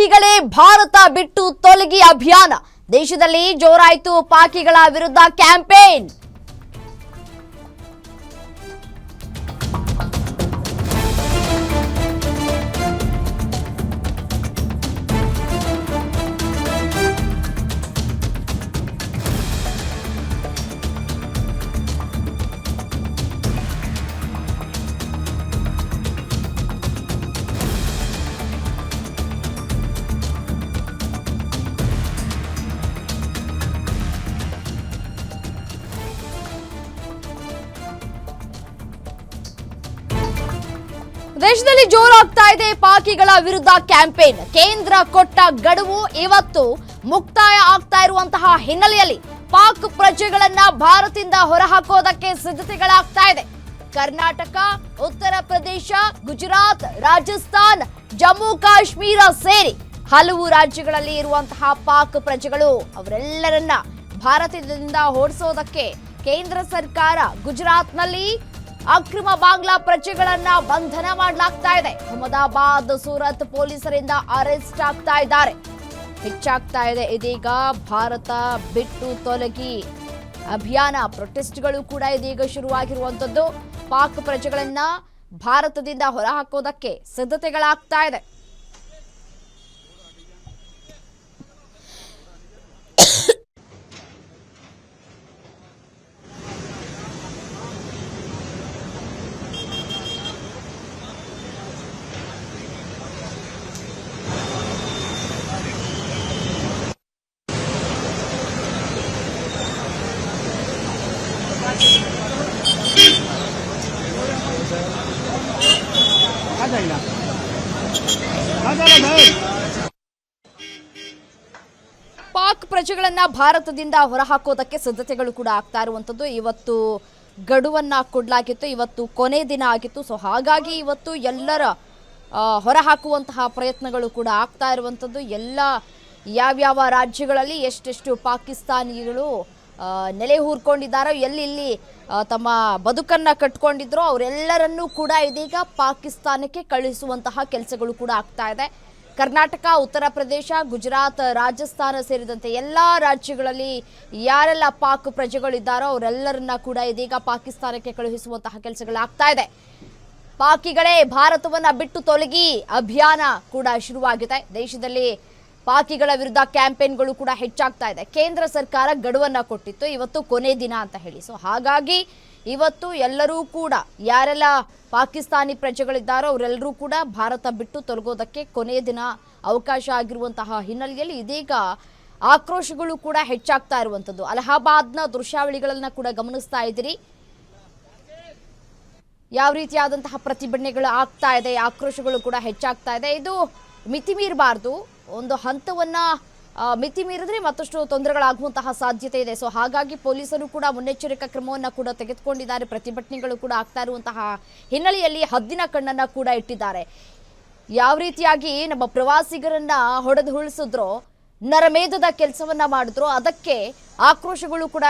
ಪಾಕಿಗಳೇ ಭಾರತ ಬಿಟ್ಟು ತೊಲಗಿ ಅಭಿಯಾನ ದೇಶದಲ್ಲಿ ಜೋರಾಯಿತು ಪಾಕಿಗಳ ವಿರುದ್ಧ ಕ್ಯಾಂಪೇನ್ ದೇಶದಲ್ಲಿ ಜೋರಾಗ್ತಾ ಇದೆ ಪಾಕಿಗಳ ವಿರುದ್ಧ ಕ್ಯಾಂಪೇನ್ ಕೇಂದ್ರ ಕೊಟ್ಟ ಗಡುವು ಇವತ್ತು ಮುಕ್ತಾಯ ಆಗ್ತಾ ಇರುವಂತಹ ಹಿನ್ನೆಲೆಯಲ್ಲಿ ಪಾಕ್ ಪ್ರಜೆಗಳನ್ನ ಭಾರತದಿಂದ ಹೊರಹಾಕೋದಕ್ಕೆ ಸಿದ್ಧತೆಗಳಾಗ್ತಾ ಇದೆ ಕರ್ನಾಟಕ ಉತ್ತರ ಪ್ರದೇಶ ಗುಜರಾತ್ ರಾಜಸ್ಥಾನ್ ಜಮ್ಮು ಕಾಶ್ಮೀರ ಸೇರಿ ಹಲವು ರಾಜ್ಯಗಳಲ್ಲಿ ಇರುವಂತಹ ಪಾಕ್ ಪ್ರಜೆಗಳು ಅವರೆಲ್ಲರನ್ನ ಭಾರತದಿಂದ ಓಡಿಸೋದಕ್ಕೆ ಕೇಂದ್ರ ಸರ್ಕಾರ ಗುಜರಾತ್ನಲ್ಲಿ ಅಕ್ರಮ ಬಾಂಗ್ಲಾ ಪ್ರಜೆಗಳನ್ನ ಬಂಧನ ಮಾಡಲಾಗ್ತಾ ಇದೆ ಅಹಮದಾಬಾದ್ ಸೂರತ್ ಪೊಲೀಸರಿಂದ ಅರೆಸ್ಟ್ ಆಗ್ತಾ ಇದ್ದಾರೆ ಹೆಚ್ಚಾಗ್ತಾ ಇದೆ ಇದೀಗ ಭಾರತ ಬಿಟ್ಟು ತೊಲಗಿ ಅಭಿಯಾನ ಪ್ರೊಟೆಸ್ಟ್ಗಳು ಕೂಡ ಇದೀಗ ಶುರುವಾಗಿರುವಂತದ್ದು ಪಾಕ್ ಪ್ರಜೆಗಳನ್ನ ಭಾರತದಿಂದ ಹೊರಹಾಕೋದಕ್ಕೆ ಸಿದ್ಧತೆಗಳಾಗ್ತಾ ಇದೆ ಪಾಕ್ ಪ್ರಜೆಗಳನ್ನ ಭಾರತದಿಂದ ಹೊರಹಾಕೋದಕ್ಕೆ ಸಿದ್ಧತೆಗಳು ಕೂಡ ಆಗ್ತಾ ಇರುವಂತದ್ದು ಇವತ್ತು ಗಡುವನ್ನ ಕೊಡಲಾಗಿತ್ತು ಇವತ್ತು ಕೊನೆ ದಿನ ಆಗಿತ್ತು ಸೊ ಹಾಗಾಗಿ ಇವತ್ತು ಎಲ್ಲರ ಹೊರಹಾಕುವಂತಹ ಪ್ರಯತ್ನಗಳು ಕೂಡ ಆಗ್ತಾ ಇರುವಂತದ್ದು ಎಲ್ಲ ಯಾವ್ಯಾವ ರಾಜ್ಯಗಳಲ್ಲಿ ಎಷ್ಟೆಷ್ಟು ಪಾಕಿಸ್ತಾನಿಗಳು ನೆಲೆ ಹೂರ್ಕೊಂಡಿದ್ದಾರೋ ಎಲ್ಲಿ ತಮ್ಮ ಬದುಕನ್ನ ಕಟ್ಕೊಂಡಿದ್ರೋ ಅವರೆಲ್ಲರನ್ನೂ ಕೂಡ ಇದೀಗ ಪಾಕಿಸ್ತಾನಕ್ಕೆ ಕಳುಹಿಸುವಂತಹ ಕೆಲಸಗಳು ಕೂಡ ಆಗ್ತಾ ಇದೆ ಕರ್ನಾಟಕ ಉತ್ತರ ಪ್ರದೇಶ ಗುಜರಾತ್ ರಾಜಸ್ಥಾನ ಸೇರಿದಂತೆ ಎಲ್ಲಾ ರಾಜ್ಯಗಳಲ್ಲಿ ಯಾರೆಲ್ಲ ಪಾಕ್ ಪ್ರಜೆಗಳಿದ್ದಾರೋ ಅವರೆಲ್ಲರನ್ನ ಕೂಡ ಇದೀಗ ಪಾಕಿಸ್ತಾನಕ್ಕೆ ಕಳುಹಿಸುವಂತಹ ಕೆಲಸಗಳಾಗ್ತಾ ಇದೆ ಪಾಕಿಗಳೇ ಭಾರತವನ್ನ ಬಿಟ್ಟು ತೊಲಗಿ ಅಭಿಯಾನ ಕೂಡ ಶುರುವಾಗಿದೆ ದೇಶದಲ್ಲಿ ಪಾಕಿಗಳ ವಿರುದ್ಧ ಕ್ಯಾಂಪೇನ್ಗಳು ಕೂಡ ಹೆಚ್ಚಾಗ್ತಾ ಇದೆ ಕೇಂದ್ರ ಸರ್ಕಾರ ಗಡುವನ್ನ ಕೊಟ್ಟಿತ್ತು ಇವತ್ತು ಕೊನೆ ದಿನ ಅಂತ ಹೇಳಿ ಸೊ ಹಾಗಾಗಿ ಇವತ್ತು ಎಲ್ಲರೂ ಕೂಡ ಯಾರೆಲ್ಲ ಪಾಕಿಸ್ತಾನಿ ಪ್ರಜೆಗಳಿದ್ದಾರೋ ಅವರೆಲ್ಲರೂ ಕೂಡ ಭಾರತ ಬಿಟ್ಟು ತೊಲಗೋದಕ್ಕೆ ಕೊನೆ ದಿನ ಅವಕಾಶ ಆಗಿರುವಂತಹ ಹಿನ್ನೆಲೆಯಲ್ಲಿ ಇದೀಗ ಆಕ್ರೋಶಗಳು ಕೂಡ ಹೆಚ್ಚಾಗ್ತಾ ಇರುವಂತದ್ದು ಅಲಹಾಬಾದ್ನ ದೃಶ್ಯಾವಳಿಗಳನ್ನ ಕೂಡ ಗಮನಿಸ್ತಾ ಇದ್ದೀರಿ ಯಾವ ರೀತಿಯಾದಂತಹ ಪ್ರತಿಭಟನೆಗಳು ಆಗ್ತಾ ಇದೆ ಆಕ್ರೋಶಗಳು ಕೂಡ ಹೆಚ್ಚಾಗ್ತಾ ಇದೆ ಇದು ಮಿತಿ ಮೀರಬಾರ್ದು ಒಂದು ಹಂತವನ್ನ ಮಿತಿ ಮೀರಿದ್ರೆ ಮತ್ತಷ್ಟು ತೊಂದರೆಗಳಾಗುವಂತಹ ಸಾಧ್ಯತೆ ಇದೆ ಸೊ ಹಾಗಾಗಿ ಪೊಲೀಸರು ಕೂಡ ಮುನ್ನೆಚ್ಚರಿಕಾ ಕ್ರಮವನ್ನ ಕೂಡ ತೆಗೆದುಕೊಂಡಿದ್ದಾರೆ ಪ್ರತಿಭಟನೆಗಳು ಕೂಡ ಆಗ್ತಾ ಇರುವಂತಹ ಹಿನ್ನೆಲೆಯಲ್ಲಿ ಹದ್ದಿನ ಕಣ್ಣನ್ನ ಕೂಡ ಇಟ್ಟಿದ್ದಾರೆ ಯಾವ ರೀತಿಯಾಗಿ ನಮ್ಮ ಪ್ರವಾಸಿಗರನ್ನ ಹೊಡೆದು ಉಳಿಸಿದ್ರೋ ನರಮೇಧದ ಕೆಲಸವನ್ನ ಮಾಡಿದ್ರು ಅದಕ್ಕೆ ಆಕ್ರೋಶಗಳು ಕೂಡ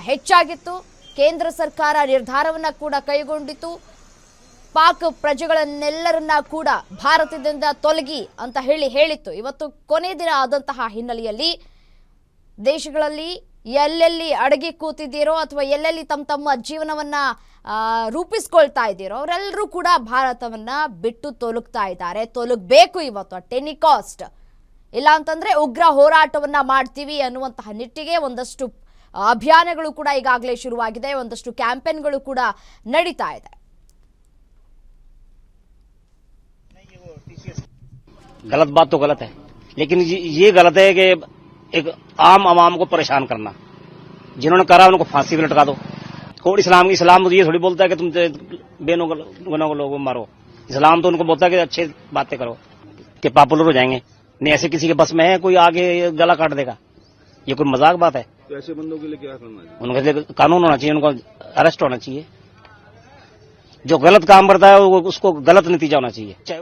ಹೆಚ್ಚಾಗಿತ್ತು ಕೇಂದ್ರ ಸರ್ಕಾರ ನಿರ್ಧಾರವನ್ನ ಕೂಡ ಕೈಗೊಂಡಿತು ಪಾಕ್ ಪ್ರಜೆಗಳನ್ನೆಲ್ಲರನ್ನ ಕೂಡ ಭಾರತದಿಂದ ತೊಲಗಿ ಅಂತ ಹೇಳಿತ್ತು ಇವತ್ತು ಕೊನೆ ದಿನ ಆದಂತಹ ಹಿನ್ನೆಲೆಯಲ್ಲಿ ದೇಶಗಳಲ್ಲಿ ಎಲ್ಲೆಲ್ಲಿ ಅಡಗಿ ಕೂತಿದ್ದೀರೋ ಅಥವಾ ಎಲ್ಲೆಲ್ಲಿ ತಮ್ಮ ಜೀವನವನ್ನ ರೂಪಿಸ್ಕೊಳ್ತಾ ಇದ್ದೀರೋ ಅವರೆಲ್ಲರೂ ಕೂಡ ಭಾರತವನ್ನ ಬಿಟ್ಟು ತೊಲಗ್ತಾ ಇದ್ದಾರೆ ತೊಲಗಬೇಕು ಇವತ್ತು ಅಟ್ ಎನಿ ಕಾಸ್ಟ್ ಇಲ್ಲ ಅಂತಂದ್ರೆ ಉಗ್ರ ಹೋರಾಟವನ್ನ ಮಾಡ್ತೀವಿ ಅನ್ನುವಂತಹ ನಿಟ್ಟಿಗೆ ಒಂದಷ್ಟು ಅಭಿಯಾನಗಳು ಕೂಡ ಈಗಾಗಲೇ ಶುರುವಾಗಿದೆ ಒಂದಷ್ಟು ಕ್ಯಾಂಪೇನ್ಗಳು ಕೂಡ ನಡೀತಾ ಇದೆ गलत बात तो गलत है लेकिन ये गलत है कि एक आम आवाम को परेशान करना जिन्होंने करा उनको फांसी पे लटका दो और इस्लाम तो ये थोड़ी बोलता है कि तुम बेनों को लोगों को मारो इस्लाम तो उनको बोलता है कि अच्छे बातें करो कि पॉपुलर हो जाएंगे नहीं ऐसे किसी के बस में है कोई आगे गला काट देगा ये कोई मजाक बात है तो ऐसे बंदों के लिए क्या करना चाहिए उनके लिए कानून होना चाहिए उनको अरेस्ट होना चाहिए जो गलत काम करता है उसको गलत नतीजा होना चाहिए चाहे